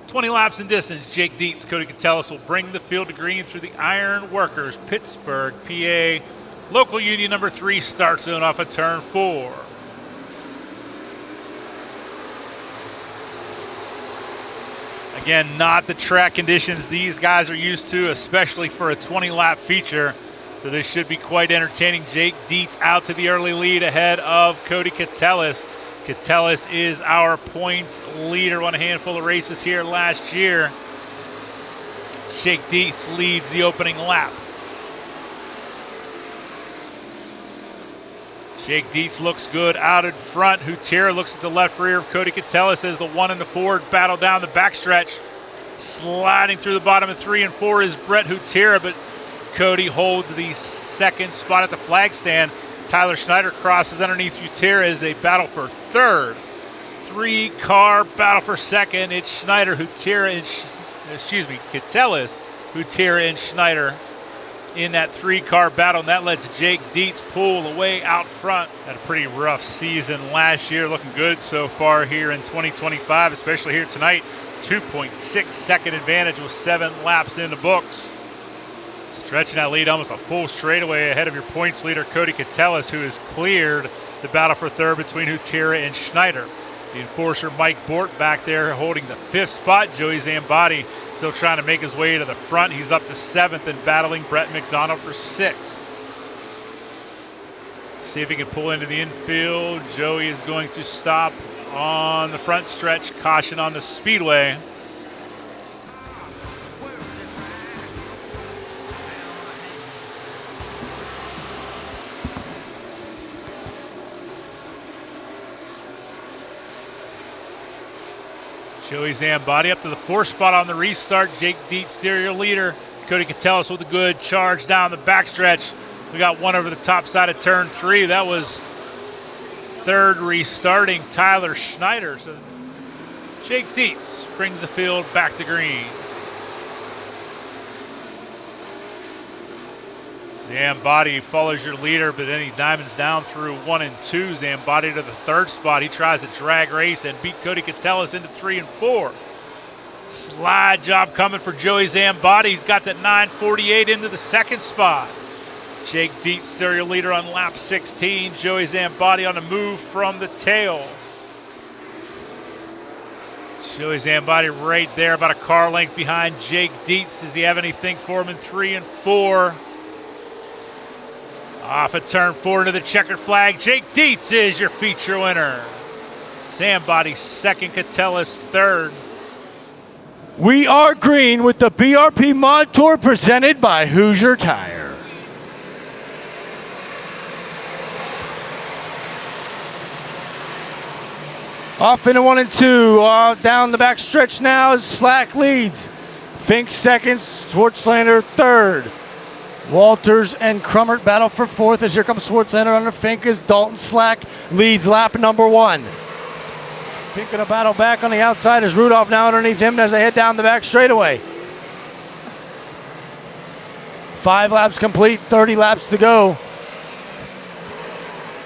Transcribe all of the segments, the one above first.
20 laps in distance. Jake Dietz, Cody Catellus will bring the field to green through the Iron Workers, Pittsburgh, PA. Local union number 3 start zone off of turn 4. Again, not the track conditions these guys are used to, especially for a 20-lap feature. So this should be quite entertaining. Jake Dietz out to the early lead ahead of Cody Catellus. Catellus is our points leader, won a handful of races here last year. Jake Dietz leads the opening lap. Jake Dietz looks good out in front. Hutera looks at the left rear of Cody Catellus as the 1 and the 4 battle down the backstretch. Sliding through the bottom of 3 and 4 is Brett Hutera, but Cody holds the second spot at the flag stand. Tyler Schneider crosses underneath Hutera as they battle for third. 3-car battle for second. It's Schneider, Hutera, and Catellus, Hutera, and Schneider in that 3-car battle, and that lets Jake Dietz pull away out front. Had a pretty rough season last year, looking good so far here in 2025, especially here tonight. 2.6 second advantage with 7 laps in the books. Stretching that lead almost a full straightaway ahead of your points leader, Cody Catellus, who has cleared the battle for third between Hutera and Schneider. The enforcer Mike Bort back there holding the 5th spot. Joey Zambati still trying to make his way to the front. He's up to 7th and battling Brett McDonald for 6th. See if he can pull into the infield. Joey is going to stop on the front stretch. Caution on the speedway. Joey Zambati up to the 4th spot on the restart. Jake Dietz, exterior leader. Cody Catellus with a good charge down the backstretch. We got one over the top side of turn 3. That was 3rd restarting Tyler Schneider. So Jake Dietz brings the field back to green. Zambati follows your leader, but then he diamonds down through 1 and 2. Zambati to the 3rd spot. He tries to drag race and beat Cody Catellus into 3 and 4. Slide job coming for Joey Zambati. He's got that 9:48 into the 2nd spot. Jake Dietz, stereo leader on lap 16. Joey Zambati on the move from the tail. Joey Zambati right there, about a car length behind Jake Dietz. Does he have anything for him in 3 and 4? Off at turn 4 into the checkered flag. Jake Dietz is your feature winner. Zambati 2nd, Catellus 3rd. We are green with the BRP Mod Tour presented by Hoosier Tire. Off into 1 and 2. Down the back stretch now as Slack leads. Fink 2nd, Schwartzlander 3rd. Walters and Crummert battle for 4th as here comes Schwartzlander under Fink as Dalton Slack leads lap number 1. Fink gonna battle back on the outside as Rudolph now underneath him as they head down the back straightaway. 5 laps complete, 30 laps to go.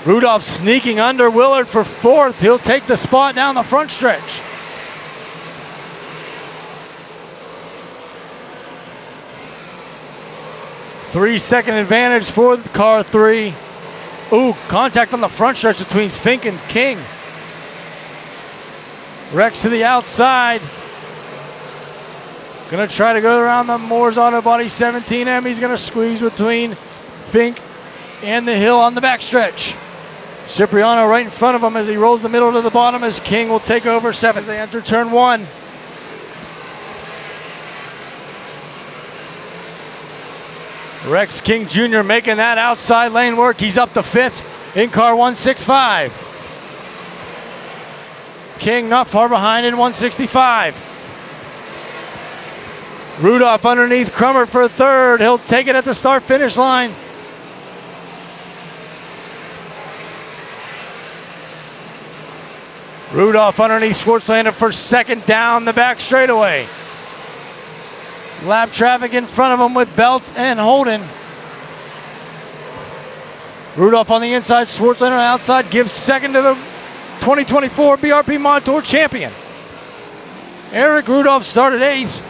Rudolph sneaking under Willard for 4th. He'll take the spot down the front stretch. Three-second advantage for car 3. Ooh, contact on the front stretch between Fink and King. Rex to the outside. Gonna try to go around the Moore's Auto Body 17M. He's gonna squeeze between Fink and the hill on the backstretch. Cipriano right in front of him as he rolls the middle to the bottom as King will take over 7th. They enter turn 1. Rex King Jr. making that outside lane work. He's up to 5th in car 165. King not far behind in 165. Rudolph underneath Crummert for 3rd. He'll take it at the start-finish line. Rudolph underneath Schwartzlander for 2nd down the back straightaway. Lap traffic in front of him with Belts and Holden. Rudolph on the inside, Schwartzlander on the outside, gives 2nd to the 2024 BRP Mod Tour champion. Eric Rudolph started 8th.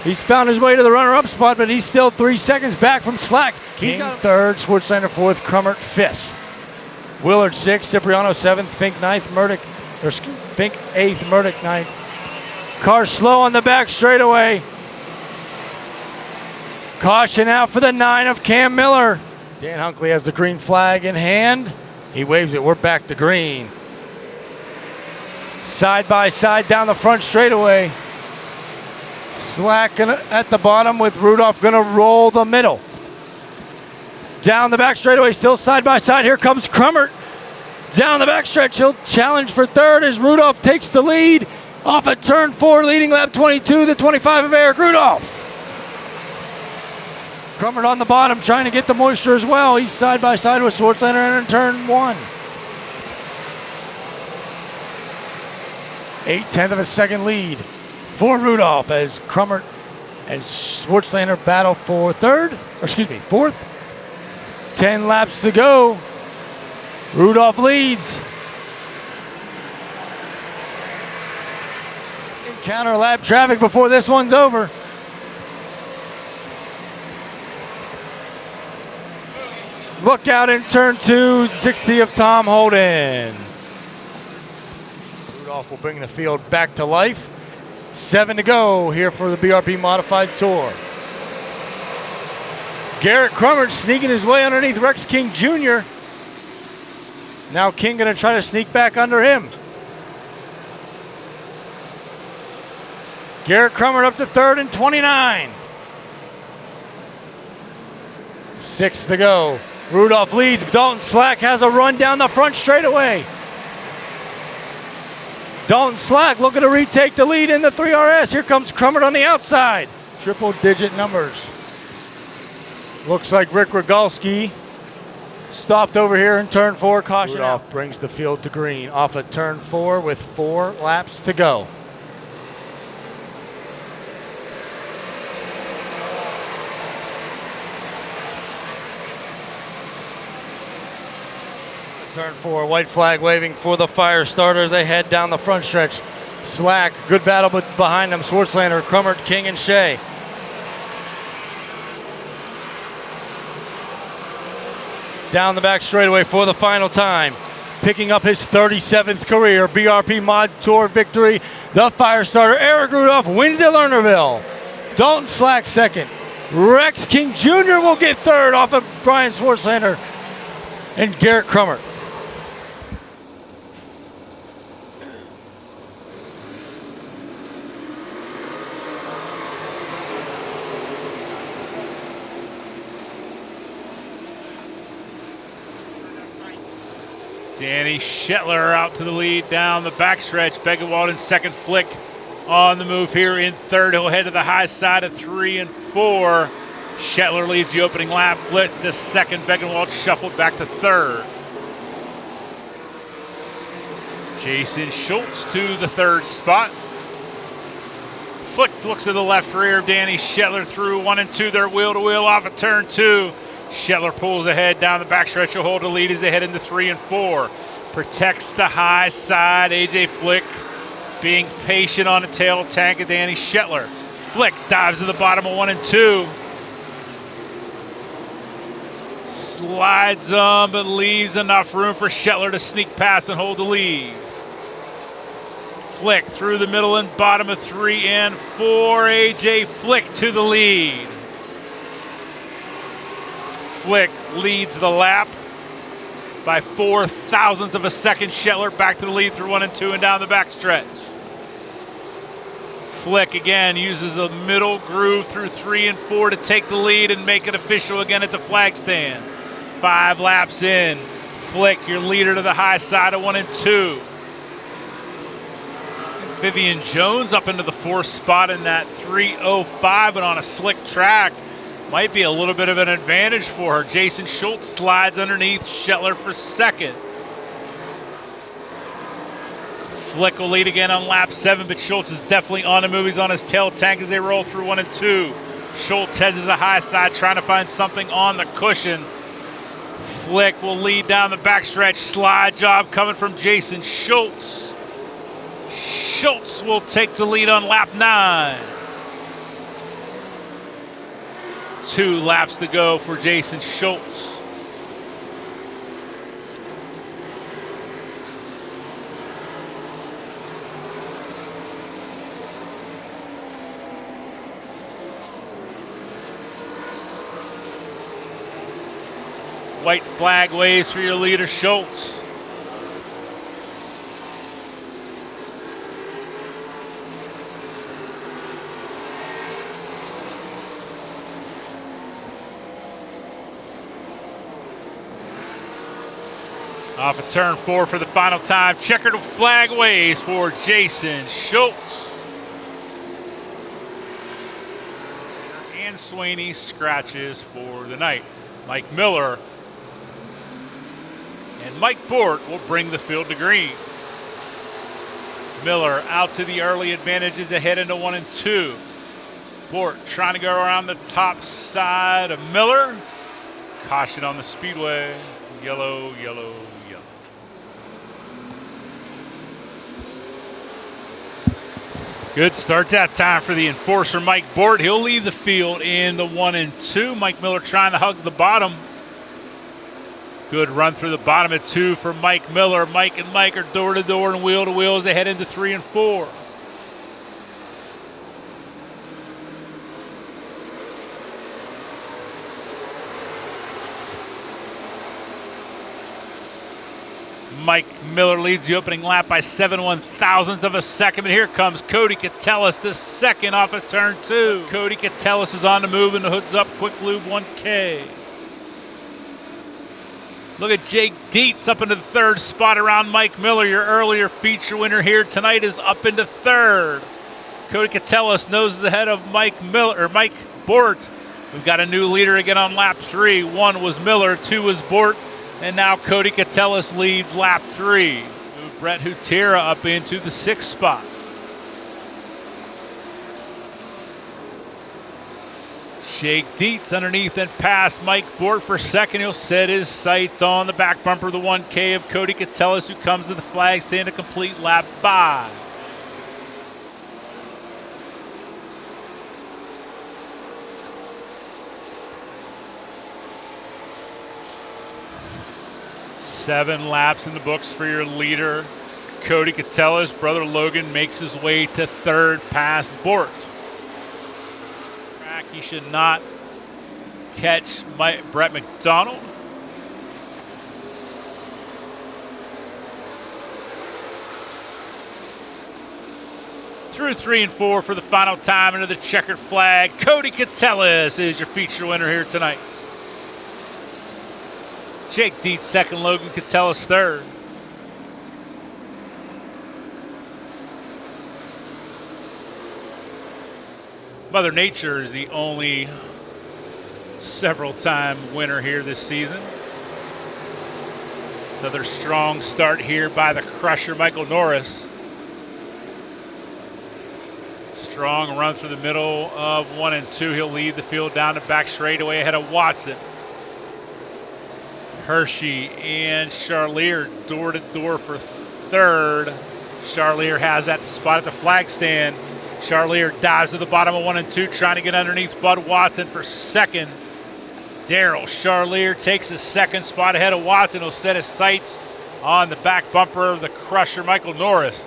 He's found his way to the runner-up spot, but he's still 3 seconds back from Slack. He's got 3rd, Schwartzlander 4th, Crummert 5th. Willard 6th, Cipriano 7th, Fink 9th, Fink 8th, Murdoch 9th. Car slow on the back straightaway. Caution out for the 9 of Cam Miller. Dan Hunkley has the green flag in hand. He waves it. We're back to green. Side by side down the front straightaway. Slack at the bottom with Rudolph gonna roll the middle. Down the back straightaway, still side by side. Here comes Crummert. Down the back stretch, he'll challenge for 3rd as Rudolph takes the lead. Off at turn 4, leading lap 22, the 25 of Eric Rudolph. Crummert on the bottom, trying to get the moisture as well. He's side by side with Schwartzlander in turn 1. 0.8 of a second lead for Rudolph as Crummert and Schwartzlander battle for 4th. 10 laps to go. Rudolph leads. Encounter lap traffic before this one's over. Look out in turn 2, 60 of Tom Holden. Rudolph will bring the field back to life. 7 to go here for the BRP Modified Tour. Garrett Crummert sneaking his way underneath Rex King Jr. Now King gonna try to sneak back under him. Garrett Crummert up to 3rd and 29. 6 to go. Rudolph leads. Dalton Slack has a run down the front straightaway. Dalton Slack looking to retake the lead in the 3RS. Here comes Crummert on the outside. Triple-digit numbers. Looks like Rick Rogalski stopped over here in turn 4. Caution Rudolph brings the field to green off of turn 4 with 4 laps to go. Turn 4, white flag waving for the fire starters. They head down the front stretch. Slack, good battle but behind them. Schwartzlander, Crummert, King, and Shea. Down the back straightaway for the final time. Picking up his 37th career BRP Mod Tour victory. The fire starter, Eric Rudolph, wins at Lernerville. Dalton Slack 2nd. Rex King Jr. will get 3rd off of Brian Schwartzlander and Garrett Crummert. Danny Shetler out to the lead down the backstretch. Beggenwald in 2nd. Flick on the move here in 3rd. He'll head to the high side of 3 and 4. Shetler leads the opening lap. Flick to 2nd. Beggenwald shuffled back to 3rd. Jason Schultz to the 3rd spot. Flick looks to the left rear of Danny Shetler through 1 and 2. They're wheel to wheel off of turn 2. Shetler pulls ahead down the backstretch. He'll hold the lead as they head into 3 and 4. Protects the high side. AJ Flick being patient on the tail tank of Danny Shetler. Flick dives to the bottom of 1 and 2. Slides on, but leaves enough room for Shetler to sneak past and hold the lead. Flick through the middle and bottom of 3 and 4. AJ Flick to the lead. Flick leads the lap by 0.04 of a second. Shetler back to the lead through 1 and 2 and down the backstretch. Flick again uses a middle groove through 3 and 4 to take the lead and make it official again at the flag stand. 5 laps in. Flick, your leader to the high side of 1 and 2. Vivian Jones up into the 4th spot in that 3:05, but on a slick track. Might be a little bit of an advantage for her. Jason Schultz slides underneath Shetler for 2nd. Flick will lead again on lap 7, but Schultz is definitely on the move. He's on his tail tank as they roll through 1 and 2. Schultz heads to the high side, trying to find something on the cushion. Flick will lead down the backstretch. Slide job coming from Jason Schultz. Schultz will take the lead on lap 9. 2 laps to go for Jason Schultz. White flag waves for your leader, Schultz. Off of turn 4 for the final time. Checkered flag waves for Jason Schultz. And Sweeney scratches for the night. Mike Miller and Mike Bort will bring the field to green. Miller out to the early advantages ahead into 1 and 2. Bort trying to go around the top side of Miller. Caution on the speedway. Yellow, yellow, yellow. Good start that time for the enforcer, Mike Bort. He'll leave the field in the 1 and 2. Mike Miller trying to hug the bottom. Good run through the bottom at 2 for Mike Miller. Mike and Mike are door to door and wheel to wheel as they head into 3 and 4. Mike Miller leads the opening lap by 7/1000ths of a second. And here comes Cody Catellus, the second off of turn 2. Cody Catellus is on the move in the Hoods Up Quick Lube 1K. Look at Jake Dietz up into the 3rd spot around Mike Miller. Your earlier feature winner here tonight is up into 3rd. Cody Catellus noses ahead of Mike Bort. We've got a new leader again on lap 3. 1 was Miller, 2 was Bort, and now Cody Catellus leads lap 3. Brett Hutera up into the 6th spot. Jake Dietz underneath and past Mike Bort for 2nd. He'll set his sights on the back bumper of the 1K of Cody Catellus, who comes to the flag stand to complete lap 5. Seven laps in the books for your leader, Cody Catellus. Brother Logan makes his way to 3rd past Bort. He should not catch Brett McDonald. Through 3 and 4 for the final time into the checkered flag. Cody Catellus is your feature winner here tonight. Jake Dietz 2nd, Logan Catellus 3rd. Mother Nature is the only several-time winner here this season. Another strong start here by the crusher, Michael Norris. Strong run through the middle of 1 and 2. He'll lead the field down the back straightaway ahead of Watson. Hershey and Charlier door to door for 3rd. Charlier has that spot at the flag stand. Charlier dives to the bottom of 1 and 2, trying to get underneath Bud Watson for 2nd. Daryl Charlier takes his 2nd spot ahead of Watson. He'll set his sights on the back bumper of the crusher, Michael Norris.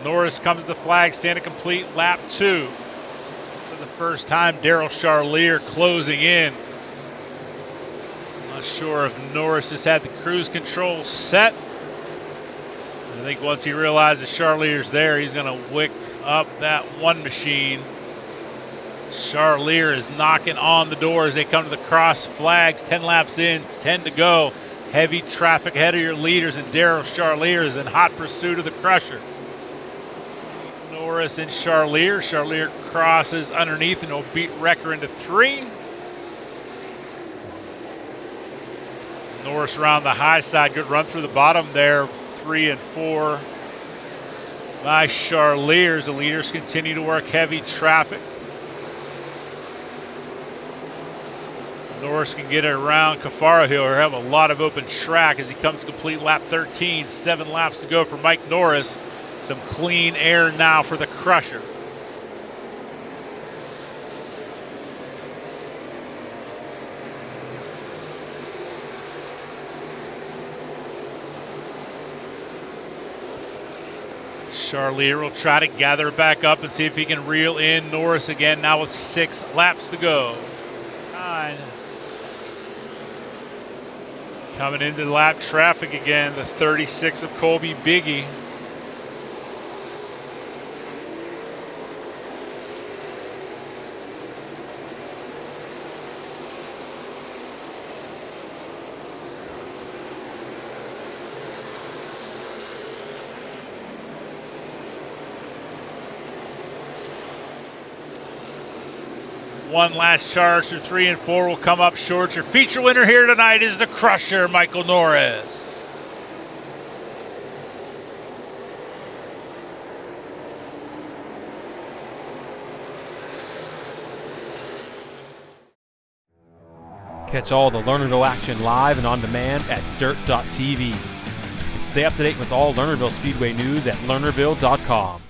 Norris comes to the flag stand to complete lap 2. For the first time, Daryl Charlier closing in. Not sure if Norris has had the cruise control set. I think once he realizes Charlier's there, he's going to wick up that one machine. Charlier is knocking on the door as they come to the cross flags. 10 laps in, 10 to go. Heavy traffic ahead of your leaders, and Daryl Charlier is in hot pursuit of the crusher. Norris and Charlier. Charlier crosses underneath and will beat Wrecker into 3. Norris around the high side. Good run through the bottom there. 3 and 4 by Charlier. The leaders continue to work heavy traffic. Norris can get it around Cafaro Hill or have a lot of open track as he comes to complete lap 13. 7 laps to go for Mike Norris. Some clean air now for the Crusher. Charlier will try to gather back up and see if he can reel in Norris again, now with 6 laps to go. 9. Coming into lap traffic again, the 36 of Colby Biggie. One last charge through 3 and 4 will come up short. Your feature winner here tonight is the Crusher, Michael Norris. Catch all the Lernerville action live and on demand at dirt.tv. And stay up to date with all Lernerville Speedway news at lernerville.com.